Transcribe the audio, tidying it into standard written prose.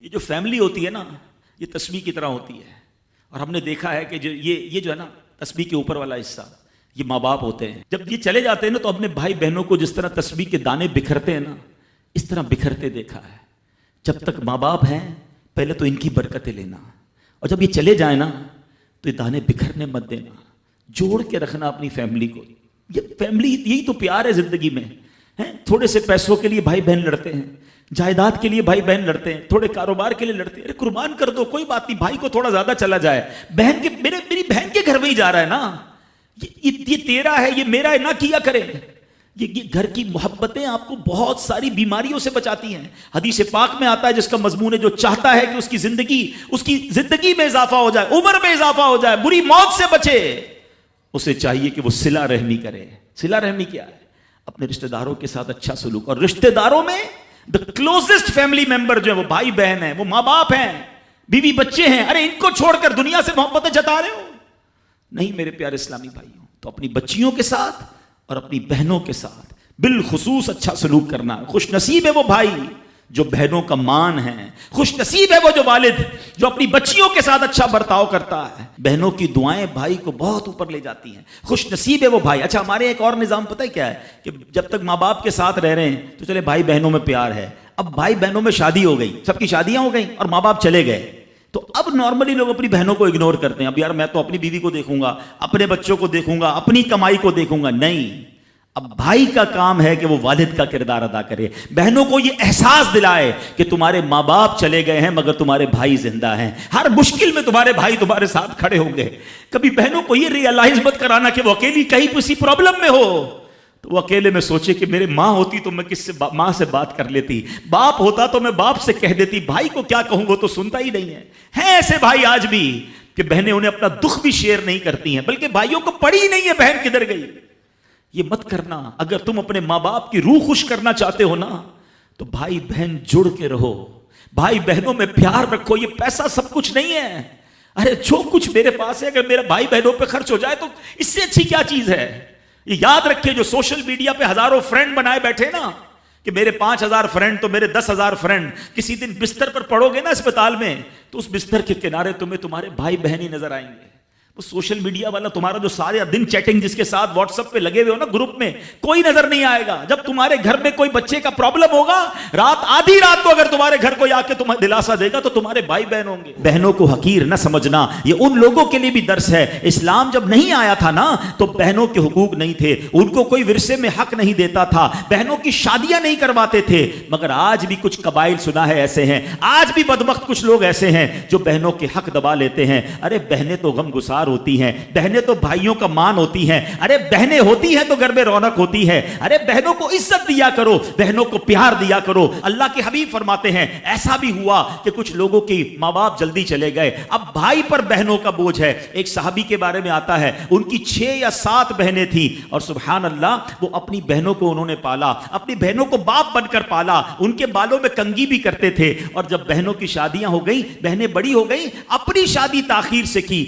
یہ جو فیملی ہوتی ہے نا، یہ تسبیح کی طرح ہوتی ہے. اور ہم نے دیکھا ہے کہ یہ جو ہے نا تسبیح کے اوپر والا حصہ، یہ ماں باپ ہوتے ہیں. جب یہ چلے جاتے ہیں نا تو اپنے بھائی بہنوں کو جس طرح تسبیح کے دانے بکھرتے ہیں نا، اس طرح بکھرتے دیکھا ہے. جب تک ماں باپ ہیں پہلے تو ان کی برکتیں لینا، اور جب یہ چلے جائیں نا تو یہ دانے بکھرنے مت دینا، جوڑ کے رکھنا اپنی فیملی کو. یہ فیملی یہی تو پیار ہے زندگی میں. تھوڑے سے پیسوں کے لیے بھائی بہن لڑتے ہیں، جائیداد کے لیے بھائی بہن لڑتے ہیں، تھوڑے کاروبار کے لیے لڑتے ہیں. ارے قربان کر دو، کوئی بات نہیں، بھائی کو تھوڑا زیادہ چلا جائے، بہن کے میری بہن کے گھر میں ہی جا رہا ہے نا، یہ تیرا ہے، یہ میرا ہے، نہ کیا کرے. یہ گھر کی محبتیں آپ کو بہت ساری بیماریوں سے بچاتی ہیں. حدیث پاک میں آتا ہے جس کا مضمون ہے جو چاہتا ہے کہ اس کی زندگی میں اضافہ ہو جائے، عمر میں اضافہ ہو جائے، بری موت سے بچے، اسے چاہیے کہ وہ صلہ رحمی کرے. صلہ رحمی کیا ہے؟ اپنے رشتہ داروں کے ساتھ اچھا سلوک. اور رشتہ داروں میں the closest family member جو ہے وہ بھائی بہن ہیں، وہ ماں باپ ہیں، بیوی بچے ہیں. ارے ان کو چھوڑ کر دنیا سے محبتیں جتا رہے ہو؟ نہیں میرے پیارے اسلامی بھائیوں. تو اپنی بچیوں کے ساتھ اور اپنی بہنوں کے ساتھ بالخصوص اچھا سلوک کرنا. خوش نصیب ہے وہ بھائی جو بہنوں کا مان ہے، خوش نصیب ہے وہ جو والد جو اپنی بچیوں کے ساتھ اچھا برتاؤ کرتا ہے. بہنوں کی دعائیں بھائی کو بہت اوپر لے جاتی ہیں. خوش نصیب ہے وہ بھائی. اچھا ہمارے ایک اور نظام پتہ ہے کیا ہے کہ جب تک ماں باپ کے ساتھ رہ رہے ہیں تو چلے بھائی بہنوں میں پیار ہے. اب بھائی بہنوں میں شادی ہو گئی، سب کی شادیاں ہو گئیں اور ماں باپ چلے گئے، تو اب نارملی لوگ اپنی بہنوں کو اگنور کرتے ہیں. اب یار میں تو اپنی بیوی کو دیکھوں گا، اپنے بچوں کو دیکھوں گا، اپنی کمائی کو دیکھوں گا. نہیں، اب بھائی کا کام ہے کہ وہ والد کا کردار ادا کرے. بہنوں کو یہ احساس دلائے کہ تمہارے ماں باپ چلے گئے ہیں مگر تمہارے بھائی زندہ ہیں، ہر مشکل میں تمہارے بھائی تمہارے ساتھ کھڑے ہوں گے. کبھی بہنوں کو یہ ریئلائز مت کرانا کہ وہ اکیلی کہیں کسی پرابلم میں ہو تو وہ اکیلے میں سوچے کہ میرے ماں ہوتی تو میں ماں سے بات کر لیتی، باپ ہوتا تو میں باپ سے کہہ دیتی، بھائی کو کیا کہوں وہ تو سنتا ہی نہیں ہے. ہیں ایسے بھائی آج بھی کہ بہنیں انہیں اپنا دکھ بھی شیئر نہیں کرتی ہیں، بلکہ بھائیوں کو پڑی ہی نہیں ہے بہن کدھر گئی. یہ مت کرنا. اگر تم اپنے ماں باپ کی روح خوش کرنا چاہتے ہو نا تو بھائی بہن جڑ کے رہو، بھائی بہنوں میں پیار رکھو. یہ پیسہ سب کچھ نہیں ہے. ارے جو کچھ میرے پاس ہے اگر میرا بھائی بہنوں پہ خرچ ہو جائے تو اس سے اچھی کیا چیز ہے. یہ یاد رکھے جو سوشل میڈیا پہ ہزاروں فرینڈ بنائے بیٹھے نا کہ میرے 5,000 فرینڈ تو میرے 10,000 فرینڈ، کسی دن بستر پر پڑو گے نا اسپتال میں تو اس بستر کے کنارے تمہیں تمہارے بھائی بہن ہی نظر آئیں گے. وہ سوشل میڈیا والا تمہارا جو سارے دن چیٹنگ جس کے ساتھ واٹس ایپ پہ لگے ہوئے ہو نا گروپ میں، کوئی نظر نہیں آئے گا. جب تمہارے گھر میں کوئی بچے کا پرابلم ہوگا، آدھی رات کو اگر تمہارے گھر کوئی آ کے تمہیں دلاسا دے گا تو تمہارے بھائی بہن ہوں گے. بہنوں کو حقیر نہ سمجھنا، یہ ان لوگوں کے لیے بھی درس ہے. اسلام جب نہیں آیا تھا نا تو بہنوں کے حقوق نہیں تھے، ان کو کوئی ورثے میں حق نہیں دیتا تھا، بہنوں کی شادیاں نہیں کرواتے تھے. مگر آج بھی کچھ قبائل سنا ہے ایسے ہیں، آج بھی بدبخت کچھ لوگ ایسے ہیں جو بہنوں کے حق دبا لیتے ہیں. ارے بہنیں تو غم گسار ہوتی ہیں، بہنیں تو بھائیوں کا مان ہوتی ہیں. ارے بہنیں ہوتی ہیں تو گھر میں رونق ہوتی ہے. ارے بہنوں کو عزت دیا کرو، بہنوں کو پیار دیا کرو. اللہ کے حبیب فرماتے ہیں ایسا بھی ہوا کہ کچھ لوگوں کی ماں باپ جلدی چلے گئے، اب بھائی پر بہنوں کا بوجھ ہے. ایک صحابی کے بارے میں آتا ہے ان کی 6 یا 7 بہنیں تھیں اور سبحان اللہ وہ اپنی بہنوں کو انہوں نے پالا، اپنی بہنوں کو باپ بن کر پالا. ان کے بالوں میں کنگھی بھی کرتے تھے. اور جب بہنوں کی شادیاں ہو گئیں، بہنیں بڑی ہو گئیں، اپنی شادی تاخیر سے کی.